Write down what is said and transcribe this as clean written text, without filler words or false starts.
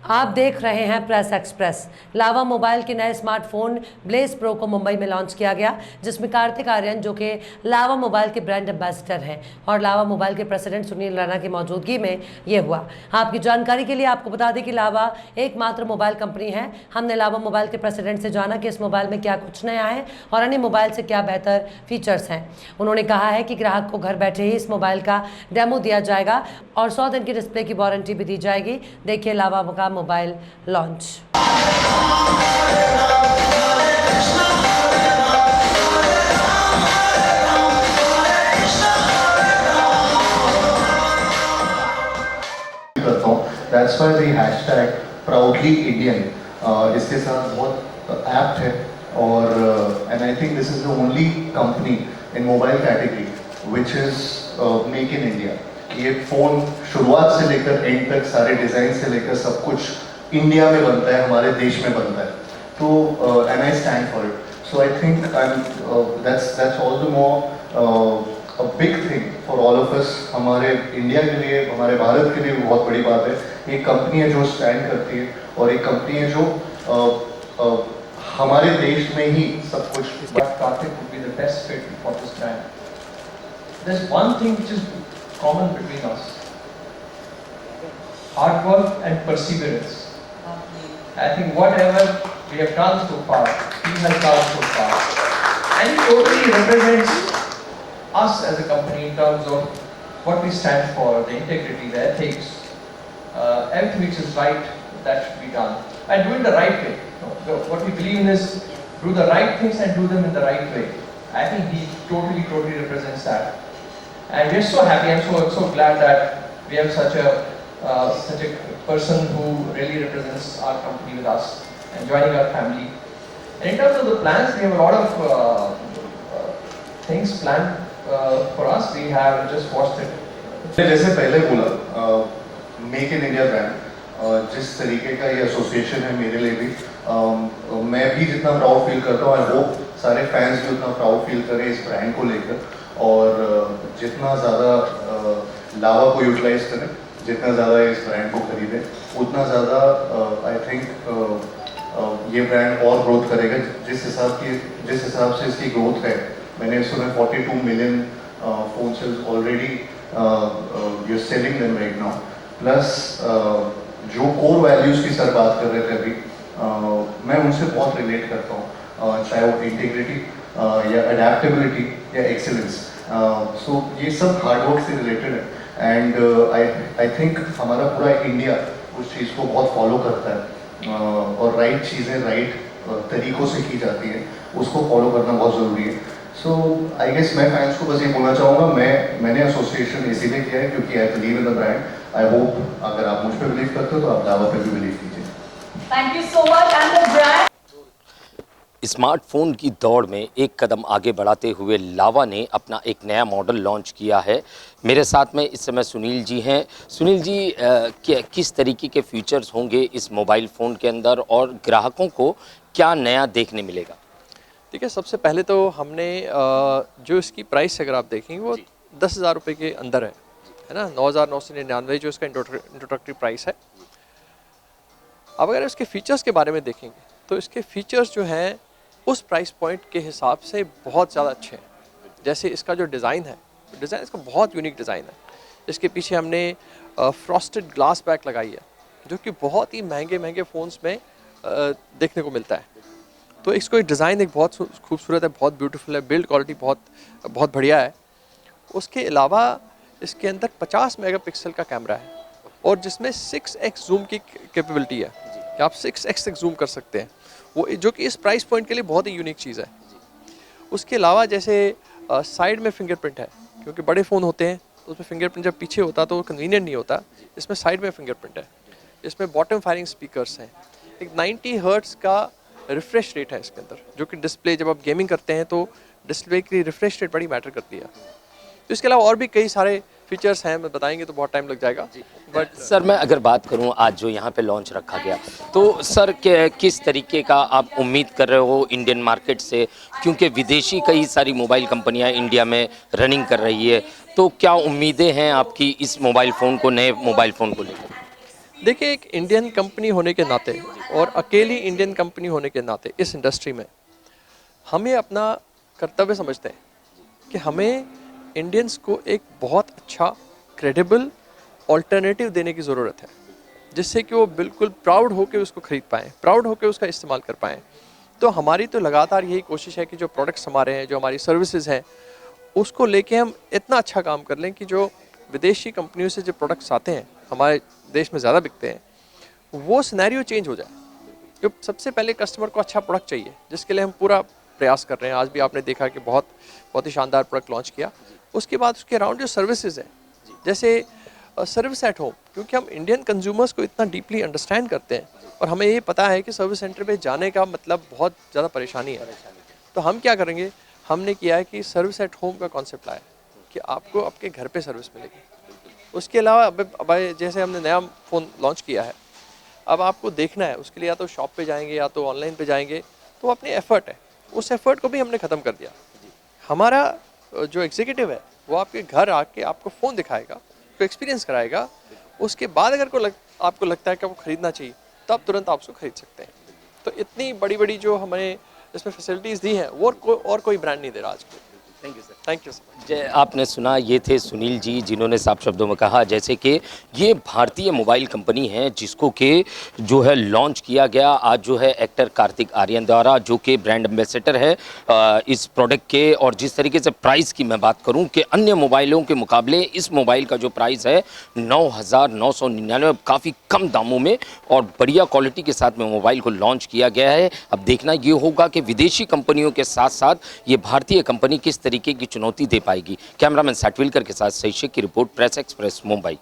आप देख रहे हैं प्रेस एक्सप्रेस। लावा मोबाइल के नए स्मार्टफोन ब्लेज प्रो को मुंबई में लॉन्च किया गया, जिसमें कार्तिक आर्यन जो कि लावा मोबाइल के ब्रांड एम्बेसडर हैं और लावा मोबाइल के प्रेसिडेंट सुनील राणा की मौजूदगी में ये हुआ। आपकी जानकारी के लिए आपको बता दें कि लावा एकमात्र मोबाइल कंपनी है। हमने लावा मोबाइल के प्रेसिडेंट से जाना कि इस मोबाइल में क्या कुछ नया है और अन्य मोबाइल से क्या बेहतर फीचर्स हैं। उन्होंने कहा है कि ग्राहक को घर बैठे ही इस मोबाइल का डेमो दिया जाएगा और 100 दिन की डिस्प्ले की वारंटी भी दी जाएगी। देखिए लावा का mobile launch. That's why the hashtag proudly Indian इसके साथ बहुत apt है और and I think this is the only company in mobile category which is make in India। ये फ़ोन शुरुआत से लेकर एंड तक सारे डिज़ाइन से लेकर सब कुछ इंडिया में बनता है, हमारे देश में बनता है। तो and I stand for it। So I think that's all the more a big thing for all of us। हमारे इंडिया के लिए, हमारे भारत के लिए बहुत बड़ी बात है। एक कंपनी है जो स्टैंड करती है और एक कंपनी है जो हमारे देश में ही सब कुछ। But Karthik would be the best fit for this brand. There's one thing which is common between us: hard work and perseverance. I think whatever we have done so far, he has done so far, and it totally represents us as a company in terms of what we stand for, the integrity, the ethics, everything which is right that should be done, and do it the right way. What we believe in is do the right things and do them in the right way. I think he totally represents that, and we're so happy. I'm so glad that we have such a person who really represents our company with us and joining our family. And in terms of the plans, we have a lot of things planned for us. We have just watched it. जैसे पहले बोला make in India brand जिस तरीके का ये association है मेरे लिए भी, मैं भी जितना प्राउड फील करता हूँ, आई होप सारे फैंस भी उतना प्राउड फील करें इस ब्रांड को लेकर और जितना ज़्यादा लावा को यूटिलाइज करें, जितना ज़्यादा इस ब्रांड को खरीदें, उतना ज़्यादा आई थिंक ये ब्रांड और ग्रोथ करेगा। जिस हिसाब से इसकी ग्रोथ है, मैंने इस समय 42 million phone sales already you are selling them right now, plus जो कोर वैल्यूज़ की सर बात कर रहे थे अभी, मैं उनसे बहुत रिलेट करता हूँ, चाहे वो इंटीग्रिटी या अडेप्टेबिलिटी या एक्सीलेंस। सो ये सब हार्डवर्क से रिलेटेड है एंड आई थिंक हमारा पूरा इंडिया उस चीज़ को बहुत फॉलो करता है और राइट चीज़ें राइट तरीक़ों से की जाती हैं, उसको फॉलो करना बहुत ज़रूरी है। सो आई गेस मैं फैंस को बस ये बोलना चाहूँगा, मैंने एसोसिएशन इसीलिए किया है क्योंकि I believe in the brand. I hope अगर आप मुझ पर बिलीव करते हो तो आप लावा पे भी बिलीव कीजिए। Thank you so much. And the brand smartphone की दौड़ में एक कदम आगे बढ़ाते हुए लावा ने अपना एक नया मॉडल लॉन्च किया है। मेरे साथ में इस समय सुनील जी हैं। सुनील जी, किस तरीके के फीचर्स होंगे इस मोबाइल फ़ोन के अंदर और ग्राहकों को क्या नया देखने मिलेगा? ठीक है, सबसे पहले तो हमने जो इसकी प्राइस अगर आप देखेंगे वो 10,000 रुपये के अंदर है ना, 9,999 जो इसका इंट्रोडक्टरी प्राइस है। अब अगर इसके फ़ीचर्स के बारे में देखेंगे तो इसके फ़ीचर्स जो हैं उस प्राइस पॉइंट के हिसाब से बहुत ज़्यादा अच्छे हैं। जैसे इसका जो डिज़ाइन है, डिज़ाइन इसका बहुत यूनिक डिज़ाइन है। इसके पीछे हमने फ्रॉस्टेड ग्लास बैक लगाई है जो कि बहुत ही महंगे फ़ोन्स में देखने को मिलता है। तो इसको एक डिज़ाइन एक बहुत खूबसूरत है, बहुत ब्यूटीफुल है, बिल्ड क्वालिटी बहुत बढ़िया है। उसके अलावा इसके अंदर 50 मेगापिक्सल का कैमरा है और जिसमें 6x जूम की कैपेबिलिटी है कि आप 6x तक जूम कर सकते हैं, वो जो कि इस प्राइस पॉइंट के लिए बहुत ही यूनिक चीज़ है। उसके अलावा जैसे साइड में फिंगरप्रिंट है, क्योंकि बड़े फ़ोन होते हैं तो उसमें फिंगरप्रिंट जब पीछे होता तो कन्वीनियंट नहीं होता, इसमें साइड में फिंगरप्रिंट है। इसमें बॉटम फायरिंग स्पीकर्स हैं, एक 90 हर्ट्ज़ का रिफ्रेश रेट है इसके अंदर, जो कि डिस्प्ले जब आप गेमिंग करते हैं तो डिस्प्ले की रिफ्रेश रेट बड़ी मैटर करती है। तो इसके अलावा और भी कई सारे फीचर्स हैं, मैं बताएंगे तो बहुत टाइम लग जाएगा। बट सर, मैं अगर बात करूं आज जो यहाँ पे लॉन्च रखा गया, तो सर किस तरीके का आप उम्मीद कर रहे हो इंडियन मार्केट से, क्योंकि विदेशी कई सारी मोबाइल कंपनियां इंडिया में रनिंग कर रही है, तो क्या उम्मीदें हैं आपकी इस मोबाइल फ़ोन को, नए मोबाइल फ़ोन को लेकर? देखिए, एक इंडियन कंपनी होने के नाते और अकेली इंडियन कंपनी होने के नाते इस इंडस्ट्री में हमें अपना कर्तव्य समझते हैं कि हमें इंडियंस को एक बहुत अच्छा क्रेडिबल ऑल्टरनेटिव देने की ज़रूरत है, जिससे कि वो बिल्कुल प्राउड होकर उसको ख़रीद पाएँ, प्राउड होकर उसका इस्तेमाल कर पाएँ। तो हमारी तो लगातार यही कोशिश है कि जो प्रोडक्ट्स हमारे हैं, जो हमारी सर्विसेज हैं, उसको लेके हम इतना अच्छा काम कर लें कि जो विदेशी कंपनियों से जो प्रोडक्ट्स आते हैं, हमारे देश में ज़्यादा बिकते हैं, वो सिनेरियो चेंज हो जाए। जो सबसे पहले कस्टमर को अच्छा प्रोडक्ट चाहिए, जिसके लिए हम पूरा प्रयास कर रहे हैं। आज भी आपने देखा कि बहुत ही शानदार प्रोडक्ट लॉन्च किया। उसके बाद उसके अराउंड जो सर्विसेज हैं, जैसे सर्विस एट होम, क्योंकि हम इंडियन कंज्यूमर्स को इतना डीपली अंडरस्टैंड करते हैं और हमें ये पता है कि सर्विस सेंटर पे जाने का मतलब बहुत ज़्यादा परेशानी है। तो हम क्या करेंगे, हमने किया है कि सर्विस एट होम का कॉन्सेप्ट लाया कि आपको आपके घर पे सर्विस मिलेगी। उसके अलावा अब जैसे हमने नया फ़ोन लॉन्च किया है, अब आपको देखना है, उसके लिए या तो शॉप पे जाएंगे या तो ऑनलाइन पे जाएंगे, तो अपनी एफर्ट है, उस एफर्ट को भी हमने ख़त्म कर दिया। हमारा जो एग्जीक्यूटिव है वो आपके घर आके आपको फ़ोन दिखाएगा, को एक्सपीरियंस कराएगा। उसके बाद अगर आपको लगता है कि आपको ख़रीदना चाहिए, तो आप तुरंत आप उसको खरीद सकते हैं। तो इतनी बड़ी बड़ी जो हमें इसमें फैसिलिटीज़ दी हैं, वो और कोई ब्रांड नहीं दे रहा आज के। Thank you sir. Thank you so much. जय, आपने सुना, ये थे सुनील जी, जिन्होंने साफ शब्दों में कहा जैसे कि ये भारतीय मोबाइल कंपनी है जिसको कि जो है लॉन्च किया गया आज जो है एक्टर कार्तिक आर्यन द्वारा, जो कि ब्रांड एम्बेसडर है इस प्रोडक्ट के। और जिस तरीके से प्राइस की मैं बात करूं कि अन्य मोबाइलों के मुकाबले इस मोबाइल का जो प्राइस है 9,999, काफ़ी कम दामों में और बढ़िया क्वालिटी के साथ में मोबाइल को लॉन्च किया गया है। अब देखना ये होगा कि विदेशी कंपनियों के साथ साथ ये भारतीय कंपनी किस तरीके की चुनौती दे पाएगी। कैमरामैन साटविलकर के साथ सही शेख की रिपोर्ट, प्रेस एक्सप्रेस, मुंबई।